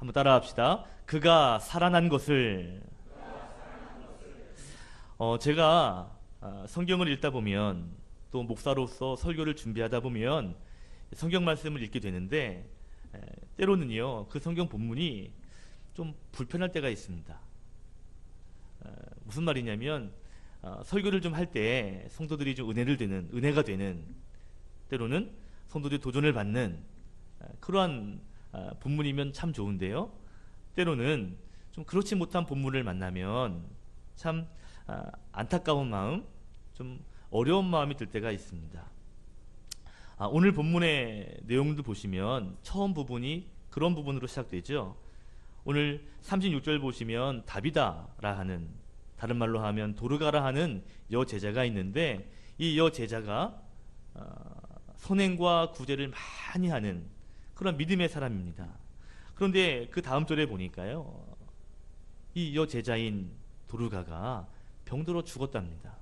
한번 따라합시다. 그가 살아난 것을. 제가 성경을 읽다 보면, 또 목사로서 설교를 준비하다 보면 성경 말씀을 읽게 되는데, 때로는요 그 성경 본문이 좀 불편할 때가 있습니다. 무슨 말이냐면, 설교를 좀 할 때 성도들이 좀 은혜가 되는, 때로는 성도들이 도전을 받는 그러한 본문이면 참 좋은데요, 때로는 좀 그렇지 못한 본문을 만나면 참 안타까운 마음, 좀 어려운 마음이 들 때가 있습니다. 오늘 본문의 내용도 보시면 처음 부분이 그런 부분으로 시작되죠. 오늘 36절 보시면 다비다라 하는, 다른 말로 하면 도르가라 하는 여제자가 있는데, 이 여제자가 선행과 구제를 많이 하는 그런 믿음의 사람입니다. 그런데 그 다음 절에 보니까요, 이 여제자인 도르가가 병들어 죽었답니다.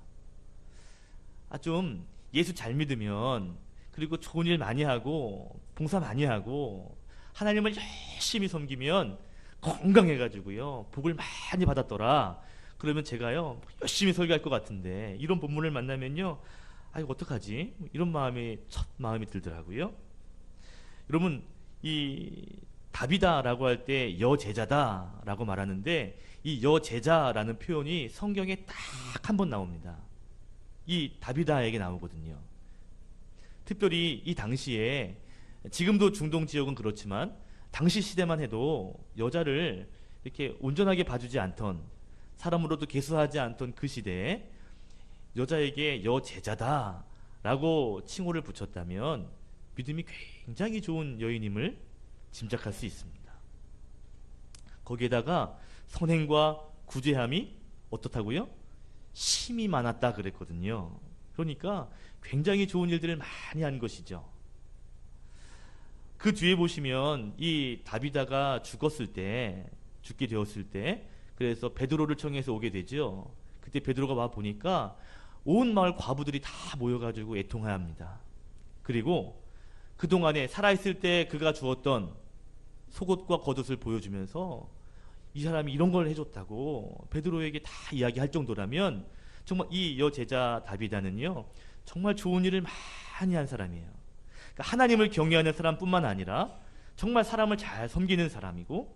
좀 예수 잘 믿으면, 그리고 좋은 일 많이 하고 봉사 많이 하고 하나님을 열심히 섬기면 건강해가지고요 복을 많이 받았더라. 그러면 제가요 열심히 설교할 것 같은데, 이런 본문을 만나면요, 이거 어떡하지? 이런 첫 마음이 들더라고요. 여러분, 이 다비다라고 할 때 여제자다라고 말하는데, 이 여제자라는 표현이 성경에 딱 한 번 나옵니다. 이 다비다에게 나오거든요. 특별히 이 당시에, 지금도 중동 지역은 그렇지만 당시 시대만 해도 여자를 이렇게 온전하게 봐주지 않던, 사람으로도 계수하지 않던 그 시대에 여자에게 여제자다라고 칭호를 붙였다면 믿음이 굉장히 좋은 여인임을 짐작할 수 있습니다. 거기에다가 선행과 구제함이 어떻다고요? 심이 많았다 그랬거든요. 그러니까 굉장히 좋은 일들을 많이 한 것이죠. 그 뒤에 보시면 이 다비다가 죽게 되었을 때, 그래서 베드로를 청해서 오게 되죠. 그때 베드로가 와 보니까 온 마을 과부들이 다 모여가지고 애통하합니다. 그리고 그동안에 살아있을 때 그가 주었던 속옷과 겉옷을 보여주면서 이 사람이 이런 걸 해줬다고 베드로에게 다 이야기할 정도라면, 정말 이 여제자 다비다는요 정말 좋은 일을 많이 한 사람이에요. 그러니까 하나님을 경외하는 사람뿐만 아니라 정말 사람을 잘 섬기는 사람이고,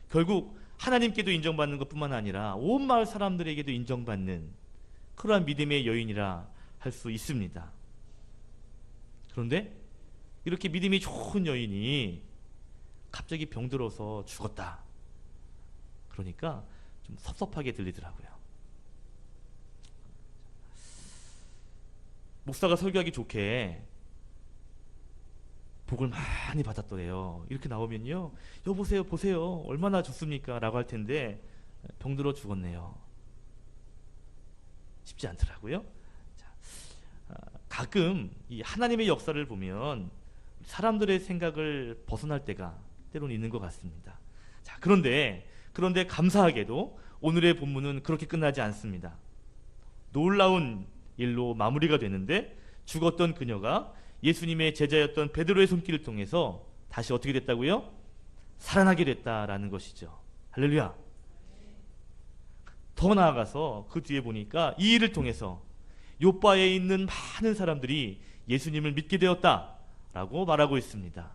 결국 하나님께도 인정받는 것뿐만 아니라 온 마을 사람들에게도 인정받는 그러한 믿음의 여인이라 할 수 있습니다. 그런데 이렇게 믿음이 좋은 여인이 갑자기 병들어서 죽었다. 그러니까 좀 섭섭하게 들리더라고요. 목사가 설교하기 좋게 복을 많이 받았더래요. 이렇게 나오면요, 여보세요, 보세요, 얼마나 좋습니까? 라고 할 텐데 병들어 죽었네요. 쉽지 않더라고요. 가끔 이 하나님의 역사를 보면 사람들의 생각을 벗어날 때가 때로는 있는 것 같습니다. 그런데 감사하게도 오늘의 본문은 그렇게 끝나지 않습니다. 놀라운 일로 마무리가 되는데, 죽었던 그녀가 예수님의 제자였던 베드로의 손길을 통해서 다시 어떻게 됐다고요? 살아나게 됐다라는 것이죠. 할렐루야. 더 나아가서 그 뒤에 보니까 이 일을 통해서 요바에 있는 많은 사람들이 예수님을 믿게 되었다라고 말하고 있습니다.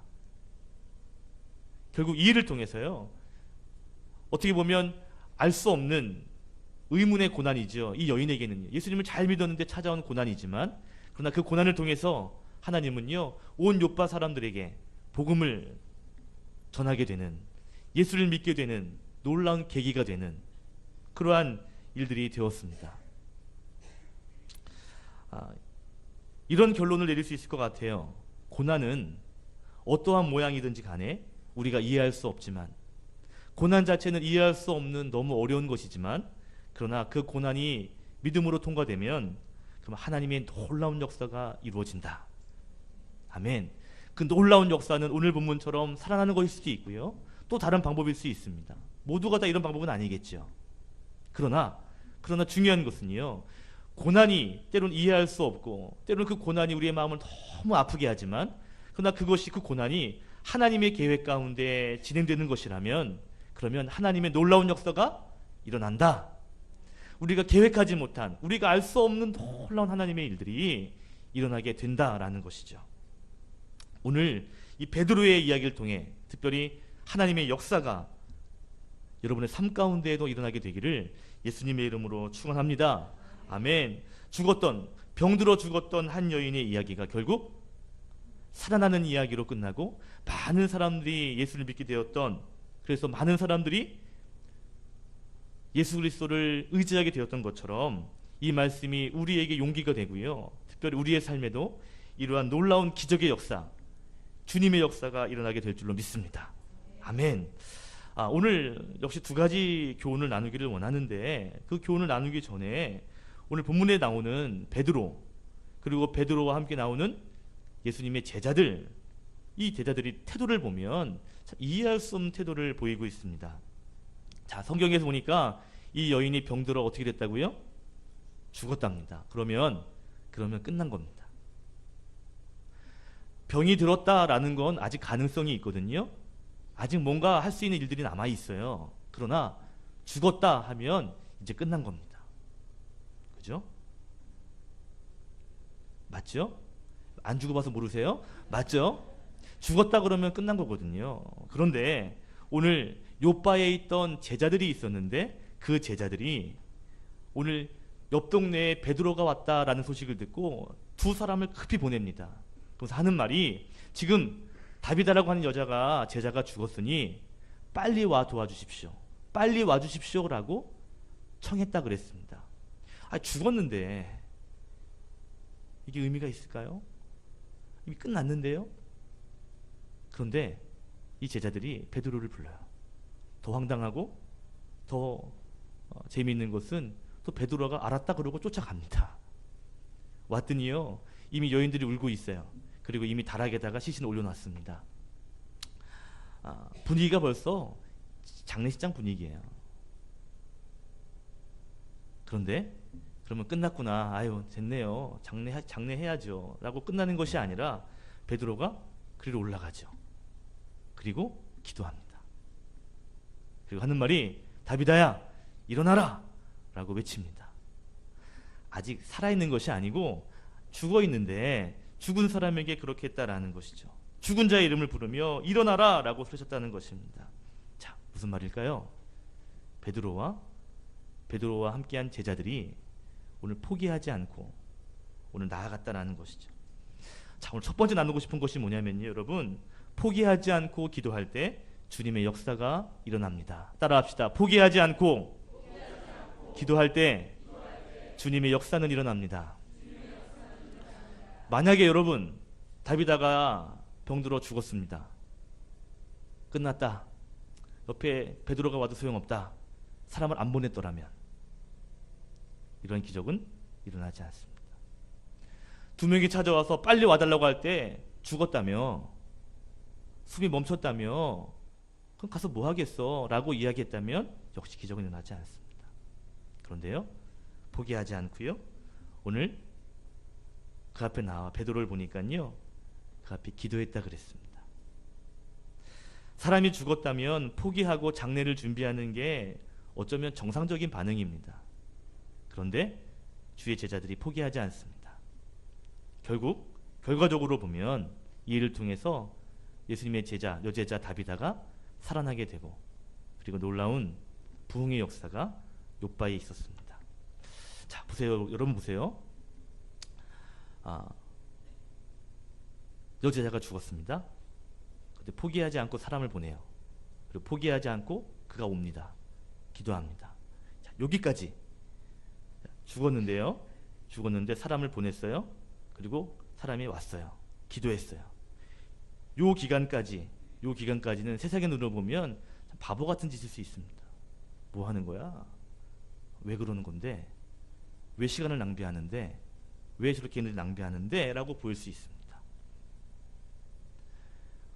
결국 이 일을 통해서요, 어떻게 보면 알 수 없는 의문의 고난이죠. 이 여인에게는요, 예수님을 잘 믿었는데 찾아온 고난이지만, 그러나 그 고난을 통해서 하나님은요 온 요바 사람들에게 복음을 전하게 되는, 예수를 믿게 되는 놀라운 계기가 되는 그러한 일들이 되었습니다. 이런 결론을 내릴 수 있을 것 같아요. 고난은 어떠한 모양이든지 간에 우리가 이해할 수 없지만, 고난 자체는 이해할 수 없는 너무 어려운 것이지만, 그러나 그 고난이 믿음으로 통과되면 그럼 하나님의 놀라운 역사가 이루어진다. 아멘. 그 놀라운 역사는 오늘 본문처럼 살아나는 것일 수도 있고요, 또 다른 방법일 수 있습니다. 모두가 다 이런 방법은 아니겠죠. 그러나 중요한 것은요, 고난이 때로는 이해할 수 없고, 때로는 그 고난이 우리의 마음을 너무 아프게 하지만, 그러나 그 고난이 하나님의 계획 가운데 진행되는 것이라면 그러면 하나님의 놀라운 역사가 일어난다. 우리가 계획하지 못한, 우리가 알 수 없는 놀라운 하나님의 일들이 일어나게 된다라는 것이죠. 오늘 이 베드로의 이야기를 통해 특별히 하나님의 역사가 여러분의 삶 가운데에도 일어나게 되기를 예수님의 이름으로 축원합니다. 아멘. 병들어 죽었던 한 여인의 이야기가 결국 살아나는 이야기로 끝나고 많은 사람들이 예수를 믿게 되었던, 그래서 많은 사람들이 예수 그리스도를 의지하게 되었던 것처럼 이 말씀이 우리에게 용기가 되고요, 특별히 우리의 삶에도 이러한 놀라운 기적의 역사, 주님의 역사가 일어나게 될 줄로 믿습니다. 아멘. 오늘 역시 두 가지 교훈을 나누기를 원하는데, 그 교훈을 나누기 전에 오늘 본문에 나오는 베드로, 그리고 베드로와 함께 나오는 예수님의 제자들, 이 제자들이 태도를 보면 참 이해할 수 없는 태도를 보이고 있습니다. 자, 성경에서 보니까 이 여인이 병들어 어떻게 됐다고요? 죽었답니다. 그러면 끝난 겁니다. 병이 들었다라는 건 아직 가능성이 있거든요. 아직 뭔가 할 수 있는 일들이 남아 있어요. 그러나 죽었다 하면 이제 끝난 겁니다. 그죠? 맞죠? 안 죽어봐서 모르세요? 맞죠? 죽었다 그러면 끝난 거거든요. 그런데 오늘 요바에 있던 제자들이 있었는데, 그 제자들이 오늘 옆 동네에 베드로가 왔다라는 소식을 듣고 두 사람을 급히 보냅니다. 그래서 하는 말이, 지금 다비다라고 하는 제자가 죽었으니 빨리 와 도와주십시오. 빨리 와주십시오 라고 청했다 그랬습니다. 죽었는데 이게 의미가 있을까요? 이미 끝났는데요. 그런데 이 제자들이 베드로를 불러요. 더 황당하고 더 재미있는 것은 또 베드로가 알았다 그러고 쫓아갑니다. 왔더니요, 이미 여인들이 울고 있어요. 그리고 이미 다락에다가 시신을 올려놨습니다. 분위기가 벌써 장례식장 분위기예요. 그런데 그러면 끝났구나, 아유 됐네요, 장례해야죠 라고 끝나는 것이 아니라 베드로가 그리로 올라가죠. 그리고 기도합니다. 그리고 하는 말이, 다비다야 일어나라 라고 외칩니다. 아직 살아있는 것이 아니고 죽어있는데 죽은 사람에게 그렇게 했다라는 것이죠. 죽은 자의 이름을 부르며 일어나라 라고 소리쳤다는 것입니다. 자, 무슨 말일까요? 베드로와 함께한 제자들이 오늘 포기하지 않고 오늘 나아갔다라는 것이죠. 자, 오늘 첫 번째 나누고 싶은 것이 뭐냐면요, 여러분, 포기하지 않고 기도할 때 주님의 역사가 일어납니다. 따라합시다. 포기하지 않고 기도할 때 주님의 역사는 일어납니다. 만약에 여러분, 다비다가 병들어 죽었습니다. 끝났다. 옆에 베드로가 와도 소용없다. 사람을 안 보냈더라면 이런 기적은 일어나지 않습니다. 두 명이 찾아와서 빨리 와달라고 할 때 죽었다며, 숨이 멈췄다며, 그럼 가서 뭐 하겠어 라고 이야기했다면 역시 기적은 일어나지 않습니다. 그런데요, 포기하지 않고요, 오늘 그 앞에 나와 베드로를 보니까요, 그 앞에 기도했다 그랬습니다. 사람이 죽었다면 포기하고 장례를 준비하는 게 어쩌면 정상적인 반응입니다. 그런데 주의 제자들이 포기하지 않습니다. 결과적으로 보면 이 일을 통해서 예수님의 여제자 다비다가 살아나게 되고, 그리고 놀라운 부흥의 역사가 욥바에 있었습니다. 자, 보세요. 여러분 보세요. 여제자가 죽었습니다. 그런데 포기하지 않고 사람을 보내요. 그리고 포기하지 않고 그가 옵니다. 기도합니다. 자, 여기까지 죽었는데 사람을 보냈어요. 그리고 사람이 왔어요. 기도했어요. 요 기간까지는 세상의 눈으로 보면 바보 같은 짓일 수 있습니다. 뭐 하는 거야? 왜 그러는 건데? 왜 시간을 낭비하는데? 왜 저렇게 에너지 낭비하는데? 라고 보일 수 있습니다.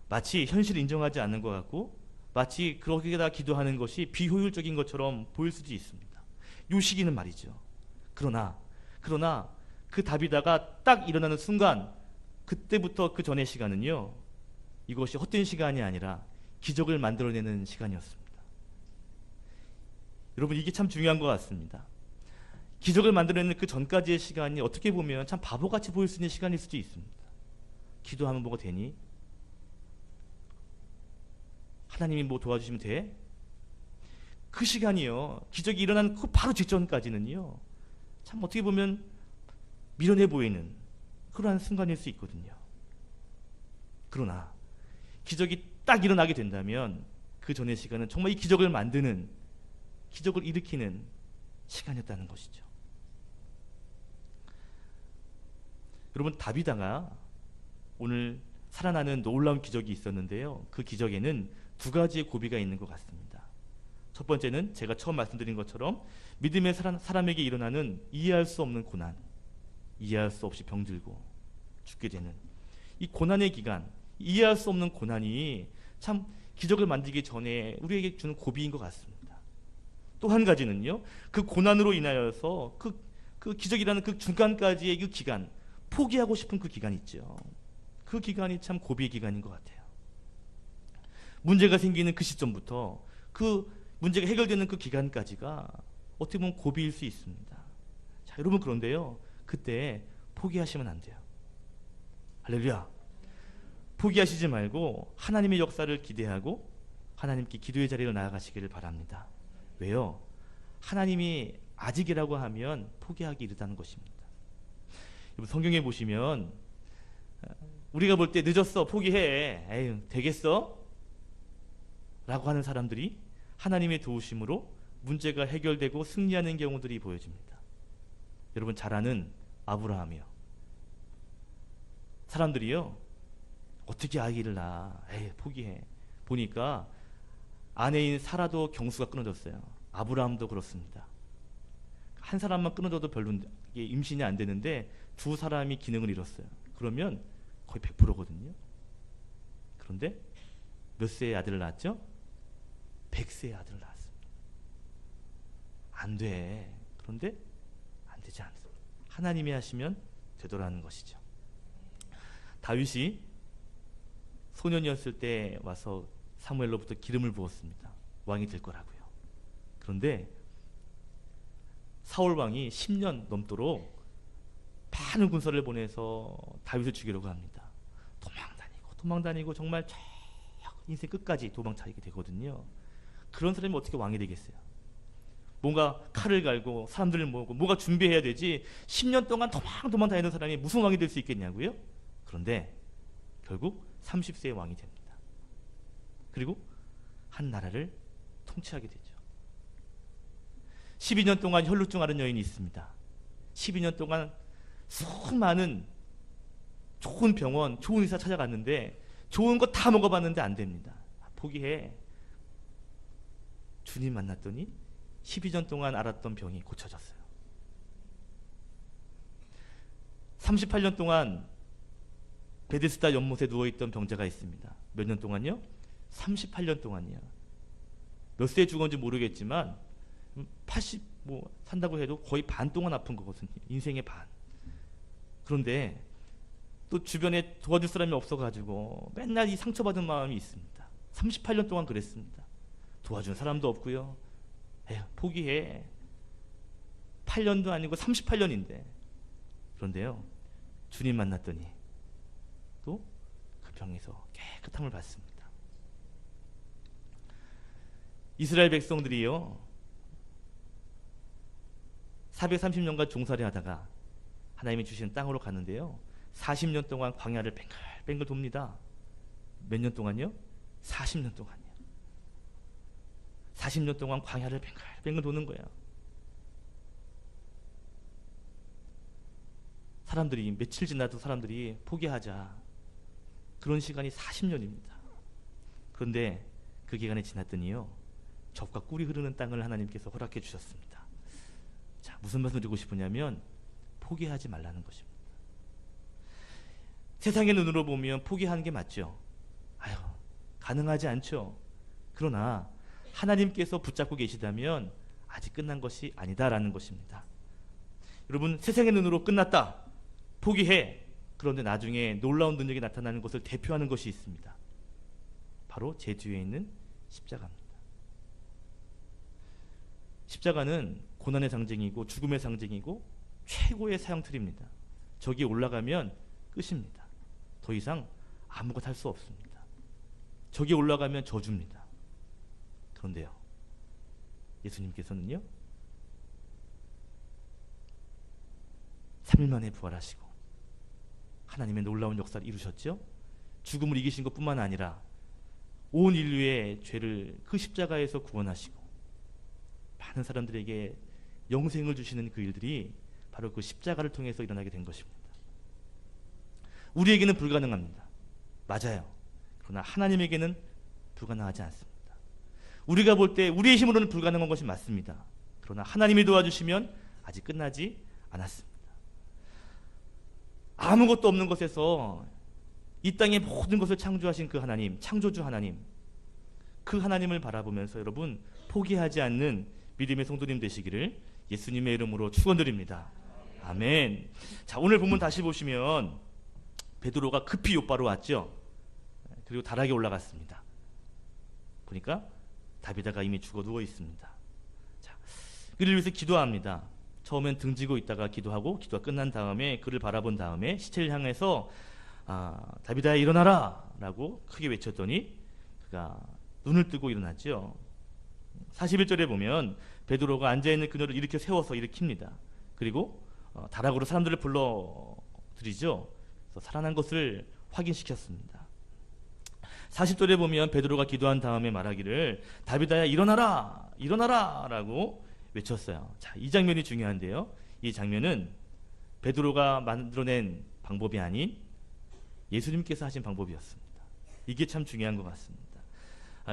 마치 현실을 인정하지 않는 것 같고, 마치 그렇게다 기도하는 것이 비효율적인 것처럼 보일 수도 있습니다. 요 시기는 말이죠. 그러나 그 다비다가 딱 일어나는 순간, 그때부터 그 전의 시간은요, 이것이 헛된 시간이 아니라 기적을 만들어내는 시간이었습니다. 여러분, 이게 참 중요한 것 같습니다. 기적을 만들어내는 그 전까지의 시간이 어떻게 보면 참 바보같이 보일 수 있는 시간일 수도 있습니다. 기도하면 뭐가 되니? 하나님이 뭐 도와주시면 돼? 그 시간이요, 기적이 일어난 그 바로 직전까지는요, 참 어떻게 보면 미련해 보이는 그러한 순간일 수 있거든요. 그러나 기적이 딱 일어나게 된다면 그 전의 시간은 정말 이 기적을 만드는, 기적을 일으키는 시간이었다는 것이죠. 여러분, 다비다가 오늘 살아나는 놀라운 기적이 있었는데요, 그 기적에는 두 가지의 고비가 있는 것 같습니다. 첫 번째는 제가 처음 말씀드린 것처럼 믿음의 사람에게 일어나는 이해할 수 없는 고난, 이해할 수 없이 병들고 죽게 되는 이 고난의 기간, 이해할 수 없는 고난이 참 기적을 만들기 전에 우리에게 주는 고비인 것 같습니다. 또 한 가지는요, 그 고난으로 인하여서 그 기적이라는 그 중간까지의 그 기간, 포기하고 싶은 그 기간 있죠. 그 기간이 참 고비의 기간인 것 같아요. 문제가 생기는 그 시점부터 그 문제가 해결되는 그 기간까지가 어떻게 보면 고비일 수 있습니다. 자, 여러분, 그런데요, 그때 포기하시면 안 돼요. 할렐루야. 포기하시지 말고 하나님의 역사를 기대하고 하나님께 기도의 자리로 나아가시기를 바랍니다. 왜요? 하나님이 아직이라고 하면 포기하기 이르다는 것입니다. 여러분, 성경에 보시면 우리가 볼 때 늦었어, 포기해, 에휴, 되겠어? 라고 하는 사람들이 하나님의 도우심으로 문제가 해결되고 승리하는 경우들이 보여집니다. 여러분, 잘 아는 아브라함이요, 사람들이요, 어떻게 아기를 낳아, 에이, 포기해. 보니까 아내인 사라도 경수가 끊어졌어요. 아브라함도 그렇습니다. 한 사람만 끊어져도 별로 임신이 안 되는데 두 사람이 기능을 잃었어요. 그러면 거의 100%거든요. 그런데 몇 세의 아들을 낳았죠? 100세의 아들을 낳았습니다. 안 돼. 그런데 안 되지 않습니다. 하나님이 하시면 되더라는 것이죠. 다윗이 소년이었을 때 와서 사무엘로부터 기름을 부었습니다. 왕이 될 거라고요. 그런데 사울 왕이 10년 넘도록 많은 군사를 보내서 다윗을 죽이려고 합니다. 도망다니고 정말 쭉 인생 끝까지 도망다니게 되거든요. 그런 사람이 어떻게 왕이 되겠어요? 뭔가 칼을 갈고 사람들을 모으고 뭔가 준비해야 되지, 10년 동안 도망 다니는 사람이 무슨 왕이 될 수 있겠냐고요? 그런데 결국 30세의 왕이 됩니다. 그리고 한 나라를 통치하게 되죠. 12년 동안 혈루증 앓은 여인이 있습니다. 12년 동안 수많은 좋은 병원, 좋은 의사 찾아갔는데 좋은 거 다 먹어봤는데 안 됩니다. 포기해. 주님 만났더니 12년 동안 앓았던 병이 고쳐졌어요. 38년 동안 베데스다 연못에 누워있던 병자가 있습니다. 몇 년 동안요? 38년 동안이요. 몇 세에 죽었는지 모르겠지만 80 산다고 해도 거의 반 동안 아픈 거거든요. 인생의 반. 그런데 또 주변에 도와줄 사람이 없어가지고 맨날 이 상처받은 마음이 있습니다. 38년 동안 그랬습니다. 도와준 사람도 없고요. 에휴, 포기해. 8년도 아니고 38년인데. 그런데요, 주님 만났더니 또 그 병에서 깨끗함을 받습니다. 이스라엘 백성들이요, 430년간 종살이 하다가 하나님이 주시는 땅으로 갔는데요, 40년 동안 광야를 뱅글뱅글 돕니다. 몇 년 동안요? 40년 동안요. 40년 동안 광야를 뱅글뱅글 도는 거예요. 사람들이 며칠 지나도 사람들이 포기하자, 그런 시간이 40년입니다. 그런데 그 기간이 지났더니요, 젖과 꿀이 흐르는 땅을 하나님께서 허락해 주셨습니다. 자, 무슨 말씀 드리고 싶으냐면 포기하지 말라는 것입니다. 세상의 눈으로 보면 포기하는 게 맞죠. 아유, 가능하지 않죠. 그러나 하나님께서 붙잡고 계시다면 아직 끝난 것이 아니다라는 것입니다. 여러분, 세상의 눈으로 끝났다, 포기해. 그런데 나중에 놀라운 능력이 나타나는 것을 대표하는 것이 있습니다. 바로 제 뒤에 있는 십자가입니다. 십자가는 고난의 상징이고 죽음의 상징이고 최고의 사형틀입니다. 저기에 올라가면 끝입니다. 더 이상 아무것도 할 수 없습니다. 저기에 올라가면 저주입니다. 그런데요, 예수님께서는요 3일 만에 부활하시고 하나님의 놀라운 역사를 이루셨죠. 죽음을 이기신 것뿐만 아니라 온 인류의 죄를 그 십자가에서 구원하시고 많은 사람들에게 영생을 주시는 그 일들이 바로 그 십자가를 통해서 일어나게 된 것입니다. 우리에게는 불가능합니다. 맞아요. 그러나 하나님에게는 불가능하지 않습니다. 우리가 볼 때 우리의 힘으로는 불가능한 것이 맞습니다. 그러나 하나님이 도와주시면 아직 끝나지 않았습니다. 아무것도 없는 것에서 이 땅의 모든 것을 창조하신 그 하나님, 창조주 하나님, 그 하나님을 바라보면서 여러분 포기하지 않는 믿음의 성도님 되시기를 예수님의 이름으로 축원드립니다. 아멘. 자, 오늘 본문 다시 보시면 베드로가 급히 요바로 왔죠. 그리고 다락에 올라갔습니다. 보니까 다비다가 이미 죽어 누워 있습니다. 자, 그를 위해서 기도합니다. 처음엔 등지고 있다가 기도하고 기도가 끝난 다음에 그를 바라본 다음에 시체를 향해서 다비다야 일어나라 라고 크게 외쳤더니 그가 눈을 뜨고 일어났죠. 41절에 보면 베드로가 앉아있는 그녀를 일으켜 세워서 일으킵니다. 그리고 다락으로 사람들을 불러들이죠. 그래서 살아난 것을 확인시켰습니다. 40절에 보면 베드로가 기도한 다음에 말하기를 다비다야 일어나라 일어나라 라고 외쳤어요. 자, 이 장면이 중요한데요. 이 장면은 베드로가 만들어낸 방법이 아닌 예수님께서 하신 방법이었습니다. 이게 참 중요한 것 같습니다.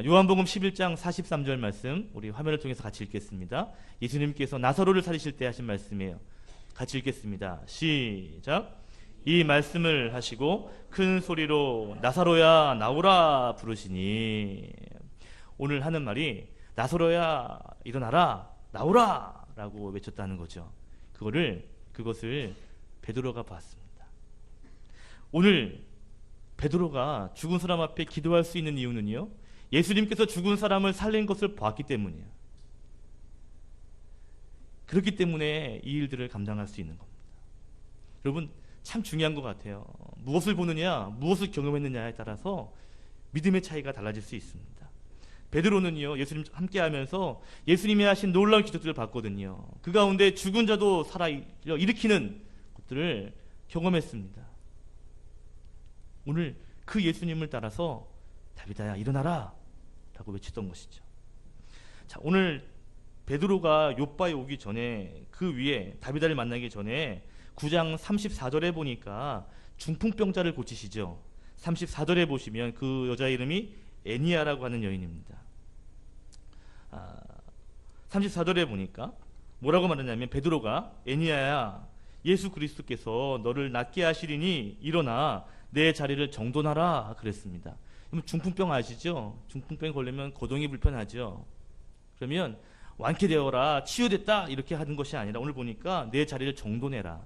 요한복음 11장 43절 말씀 우리 화면을 통해서 같이 읽겠습니다. 예수님께서 나사로를 살리실 때 하신 말씀이에요. 같이 읽겠습니다. 시작. 이 말씀을 하시고 큰 소리로 나사로야 나오라 부르시니, 오늘 하는 말이 나사로야 일어나라 나오라 라고 외쳤다는 거죠. 그것을 베드로가 봤습니다. 오늘 베드로가 죽은 사람 앞에 기도할 수 있는 이유는요, 예수님께서 죽은 사람을 살린 것을 봤기 때문이에요. 그렇기 때문에 이 일들을 감당할 수 있는 겁니다. 여러분 참 중요한 것 같아요. 무엇을 보느냐, 무엇을 경험했느냐에 따라서 믿음의 차이가 달라질 수 있습니다. 베드로는요, 예수님 함께하면서 예수님이 하신 놀라운 기적들을 봤거든요. 그 가운데 죽은 자도 살아 일으키는 것들을 경험했습니다. 오늘 그 예수님을 따라서 다비다야 일어나라 라고 외쳤던 것이죠. 자, 오늘 베드로가 요바에 오기 전에 그 위에 다비다를 만나기 전에 9장 34절에 보니까 중풍병자를 고치시죠. 34절에 보시면 그 여자 이름이 애니야라고 하는 여인입니다. 34절에 보니까 뭐라고 말하냐면 베드로가 애니야야 예수 그리스도께서 너를 낫게 하시리니 일어나 내 자리를 정돈하라 그랬습니다. 그러면 중풍병 아시죠? 중풍병에 걸리면 거동이 불편하죠. 그러면 완쾌되어라 치유됐다 이렇게 하는 것이 아니라 오늘 보니까 내 자리를 정돈해라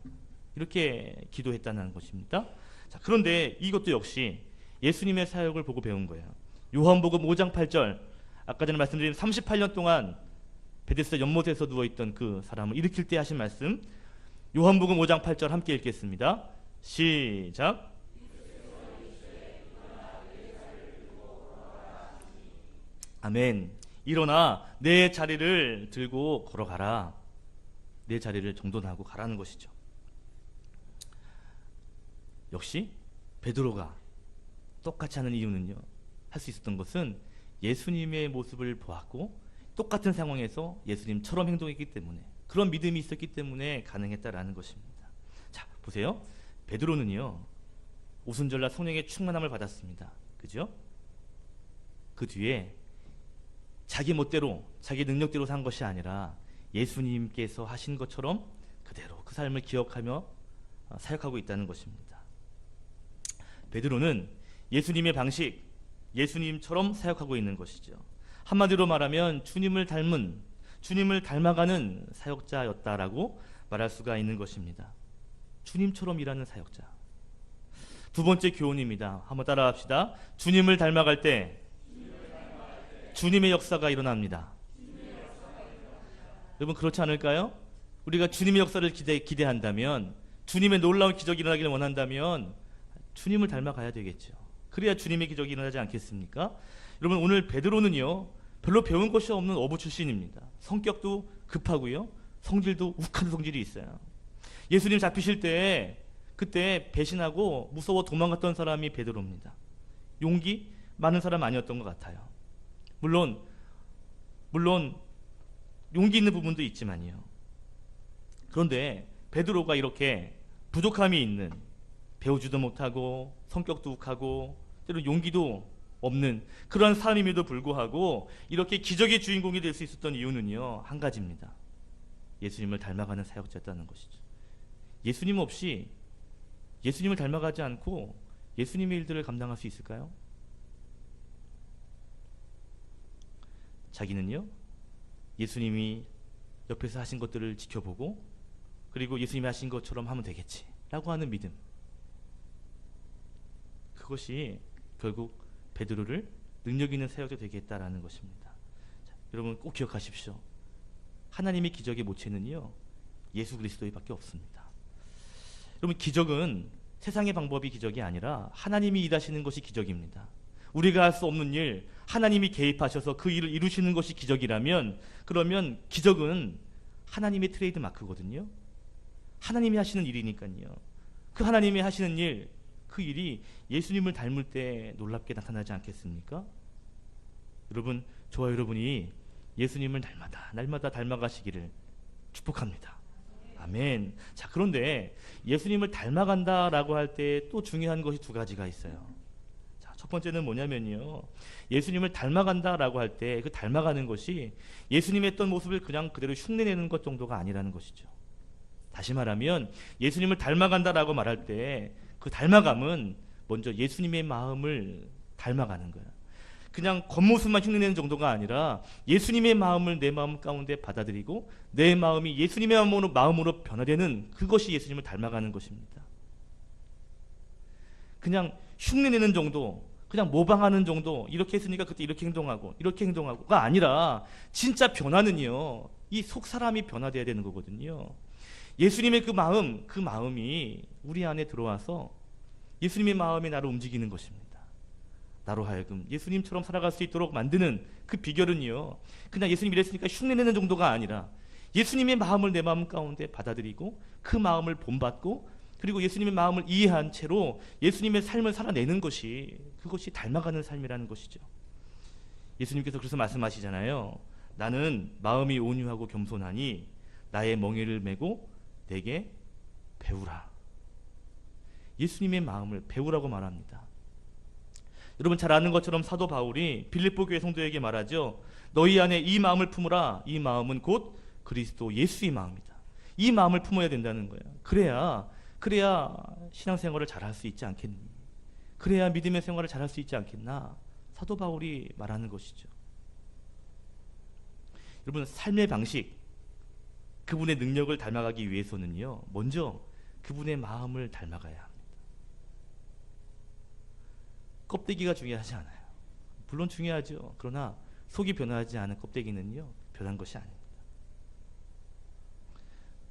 이렇게 기도했다는 것입니다. 자, 그런데 이것도 역시 예수님의 사역을 보고 배운 거예요. 요한복음 5장 8절, 아까 전에 말씀드린 38년 동안 베데스다 연못에서 누워있던 그 사람을 일으킬 때 하신 말씀, 요한복음 5장 8절 함께 읽겠습니다. 시작. 아멘. 일어나 내 자리를 들고 걸어가라. 내 자리를 정돈하고 가라는 것이죠. 역시 베드로가 똑같이 하는 이유는요, 할 수 있었던 것은 예수님의 모습을 보았고 똑같은 상황에서 예수님처럼 행동했기 때문에, 그런 믿음이 있었기 때문에 가능했다라는 것입니다. 자, 보세요. 베드로는요 오순절날 성령의 충만함을 받았습니다. 그죠? 그 뒤에 자기 멋대로 자기 능력대로 산 것이 아니라 예수님께서 하신 것처럼 그대로 그 삶을 기억하며 사역하고 있다는 것입니다. 베드로는 예수님의 방식, 예수님처럼 사역하고 있는 것이죠. 한마디로 말하면 주님을 닮아가는 사역자였다라고 말할 수가 있는 것입니다. 주님처럼 일하는 사역자. 두 번째 교훈입니다. 한번 따라합시다. 주님을 닮아갈 때 주님의 역사가 일어납니다. 여러분 그렇지 않을까요? 우리가 주님의 역사를 기대한다면, 주님의 놀라운 기적이 일어나기를 원한다면 주님을 닮아가야 되겠죠. 그래야 주님의 기적이 일어나지 않겠습니까? 여러분 오늘 베드로는요 별로 배운 것이 없는 어부 출신입니다. 성격도 급하고요, 성질도 욱한 성질이 있어요. 예수님 잡히실 때 그때 배신하고 무서워 도망갔던 사람이 베드로입니다. 용기 많은 사람 아니었던 것 같아요. 물론 용기 있는 부분도 있지만요. 그런데 베드로가 이렇게 부족함이 있는, 배우지도 못하고 성격도 욱하고 때로 용기도 없는 그러한 사람임에도 불구하고 이렇게 기적의 주인공이 될 수 있었던 이유는요 한 가지입니다. 예수님을 닮아가는 사역자였다는 것이죠. 예수님 없이, 예수님을 닮아가지 않고 예수님의 일들을 감당할 수 있을까요? 자기는요 예수님이 옆에서 하신 것들을 지켜보고 그리고 예수님이 하신 것처럼 하면 되겠지 라고 하는 믿음, 그것이 결국 베드로를 능력 있는 사역자 되게 했다라는 것입니다. 자, 여러분 꼭 기억하십시오. 하나님의 기적의 모체는요 예수 그리스도밖에 없습니다. 여러분 기적은 세상의 방법이 기적이 아니라 하나님이 일하시는 것이 기적입니다. 우리가 할 수 없는 일, 하나님이 개입하셔서 그 일을 이루시는 것이 기적이라면, 그러면 기적은 하나님의 트레이드 마크거든요. 하나님이 하시는 일이니까요. 그 하나님이 하시는 일, 그 일이 예수님을 닮을 때 놀랍게 나타나지 않겠습니까? 여러분, 저와 여러분이 예수님을 날마다 닮아가시기를 축복합니다. 아멘. 자, 그런데 예수님을 닮아간다라고 할 때 또 중요한 것이 두 가지가 있어요. 자, 첫 번째는 뭐냐면요, 예수님을 닮아간다라고 할 때 그 닮아가는 것이 예수님의 했던 모습을 그냥 그대로 흉내내는 것 정도가 아니라는 것이죠. 다시 말하면 예수님을 닮아간다라고 말할 때 그 닮아감은 먼저 예수님의 마음을 닮아가는 거예요. 그냥 겉모습만 흉내내는 정도가 아니라 예수님의 마음을 내 마음 가운데 받아들이고 내 마음이 예수님의 마음으로 변화되는, 그것이 예수님을 닮아가는 것입니다. 그냥 흉내내는 정도, 그냥 모방하는 정도, 이렇게 했으니까 그때 이렇게 행동하고가 아니라 진짜 변화는요 이 속 사람이 변화돼야 되는 거거든요. 예수님의 그 마음이 우리 안에 들어와서 예수님의 마음이 나를 움직이는 것입니다. 나로 하여금 예수님처럼 살아갈 수 있도록 만드는 그 비결은요, 그냥 예수님 이랬으니까 흉내내는 정도가 아니라 예수님의 마음을 내 마음 가운데 받아들이고 그 마음을 본받고 그리고 예수님의 마음을 이해한 채로 예수님의 삶을 살아내는 것이, 그것이 닮아가는 삶이라는 것이죠. 예수님께서 그래서 말씀하시잖아요. 나는 마음이 온유하고 겸손하니 나의 멍에를 메고 내게 배우라. 예수님의 마음을 배우라고 말합니다. 여러분 잘 아는 것처럼 사도 바울이 빌립보 교회 성도에게 말하죠. 너희 안에 이 마음을 품으라. 이 마음은 곧 그리스도 예수의 마음이다. 이 마음을 품어야 된다는 거예요. 그래야 신앙생활을 잘할 수 있지 않겠니? 그래야 믿음의 생활을 잘할 수 있지 않겠나? 사도 바울이 말하는 것이죠. 여러분 삶의 방식, 그분의 능력을 닮아가기 위해서는요 먼저 그분의 마음을 닮아가야 합니다. 껍데기가 중요하지 않아요. 물론 중요하죠. 그러나 속이 변화하지 않은 껍데기는요 변한 것이 아닙니다.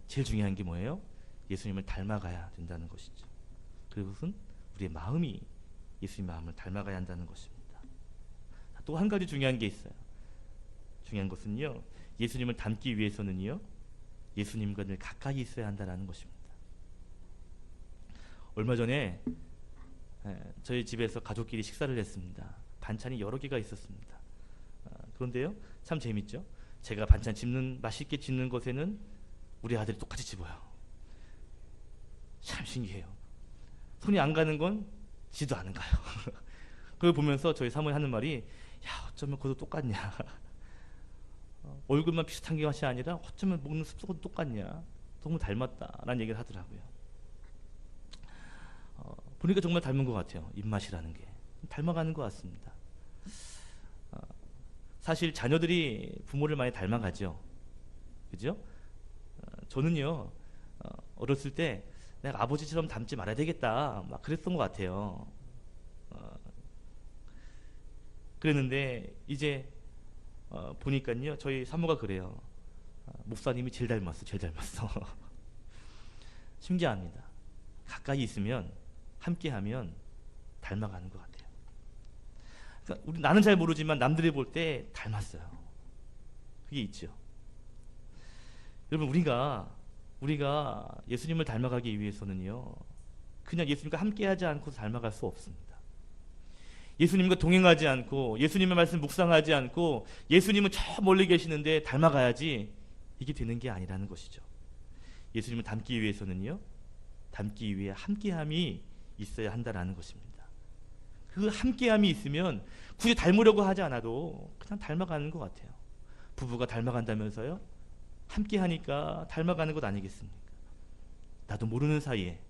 제일 중요한 게 뭐예요? 예수님을 닮아가야 된다는 것이죠. 그것은 우리의 마음이 예수님 마음을 닮아가야 한다는 것입니다. 또 한 가지 중요한 게 있어요. 중요한 것은요, 예수님을 닮기 위해서는요 예수님과 늘 가까이 있어야 한다는 것입니다. 얼마 전에 저희 집에서 가족끼리 식사를 했습니다. 반찬이 여러 개가 있었습니다. 그런데요 참 재밌죠. 제가 반찬 맛있게 집는 것에는 우리 아들이 똑같이 집어요. 참 신기해요. 손이 안 가는 건 지도 않은 가요. 그걸 보면서 저희 사모님 하는 말이, 야 어쩌면 그것도 똑같냐. 얼굴만 비슷한 것이 아니라 어쩌면 먹는 습성도 똑같냐. 너무 닮았다 라는 얘기를 하더라고요. 보니까 정말 닮은 것 같아요. 입맛이라는 게 닮아가는 것 같습니다. 사실 자녀들이 부모를 많이 닮아가죠. 그죠? 저는요 어렸을 때 내가 아버지처럼 닮지 말아야 되겠다 막 그랬던 것 같아요. 그랬는데 이제 보니까요, 저희 사모가 그래요. 목사님이 제일 닮았어, 제일 닮았어. 신기합니다. 가까이 있으면, 함께하면 닮아가는 것 같아요. 그러니까 나는 잘 모르지만 남들이 볼 때 닮았어요. 그게 있죠. 여러분, 우리가 예수님을 닮아가기 위해서는요, 그냥 예수님과 함께하지 않고 닮아갈 수 없습니다. 예수님과 동행하지 않고, 예수님의 말씀 묵상하지 않고, 예수님은 저 멀리 계시는데 닮아가야지, 이게 되는 게 아니라는 것이죠. 예수님을 닮기 위해서는요, 닮기 위해 함께함이 있어야 한다라는 것입니다. 그 함께함이 있으면 굳이 닮으려고 하지 않아도 그냥 닮아가는 것 같아요. 부부가 닮아간다면서요? 함께하니까 닮아가는 것 아니겠습니까? 나도 모르는 사이에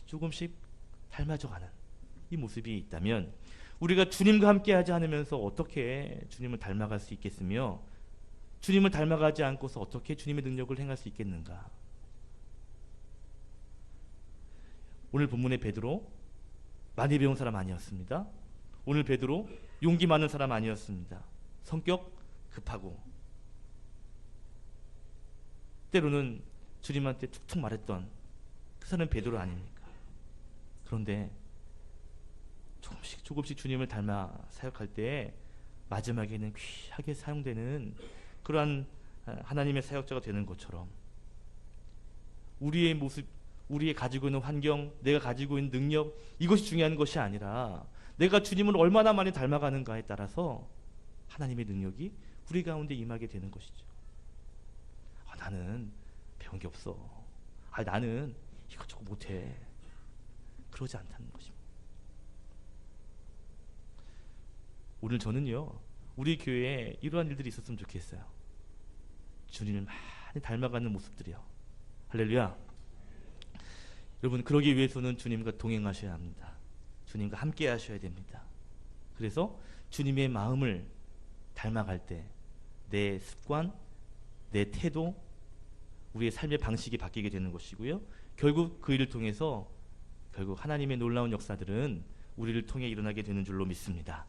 조금씩 닮아져가는 이 모습이 있다면, 우리가 주님과 함께하지 않으면서 어떻게 주님을 닮아갈 수 있겠으며, 주님을 닮아가지 않고서 어떻게 주님의 능력을 행할 수 있겠는가? 오늘 본문의 베드로 많이 배운 사람 아니었습니다. 오늘 베드로 용기 많은 사람 아니었습니다. 성격 급하고 때로는 주님한테 툭툭 말했던 그 사람은 베드로 아닙니까? 그런데 조금씩 주님을 닮아 사역할 때 마지막에는 귀하게 사용되는 그러한 하나님의 사역자가 되는 것처럼, 우리의 모습, 우리의 가지고 있는 환경, 내가 가지고 있는 능력, 이것이 중요한 것이 아니라 내가 주님을 얼마나 많이 닮아가는가에 따라서 하나님의 능력이 우리 가운데 임하게 되는 것이죠. 나는 배운 게 없어. 나는 이것저것 못해. 그러지 않다는 것입니다. 오늘 저는요, 우리 교회에 이러한 일들이 있었으면 좋겠어요. 주님을 많이 닮아가는 모습들이요. 할렐루야. 여러분, 그러기 위해서는 주님과 동행하셔야 합니다. 주님과 함께 하셔야 됩니다. 그래서 주님의 마음을 닮아갈 때 내 습관, 내 태도, 우리의 삶의 방식이 바뀌게 되는 것이고요. 결국 그 일을 통해서 결국 하나님의 놀라운 역사들은 우리를 통해 일어나게 되는 줄로 믿습니다.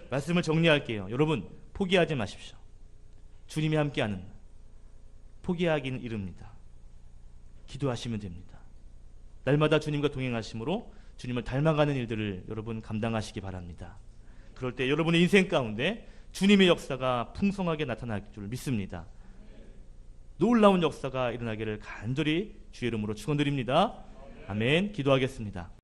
말씀을 정리할게요. 여러분, 포기하지 마십시오. 주님이 함께하는, 포기하기는 이릅니다. 기도하시면 됩니다. 날마다 주님과 동행하심으로 주님을 닮아가는 일들을 여러분 감당하시기 바랍니다. 그럴 때 여러분의 인생 가운데 주님의 역사가 풍성하게 나타날 줄 믿습니다. 놀라운 역사가 일어나기를 간절히 주의 이름으로 축원드립니다. 아멘. 기도하겠습니다.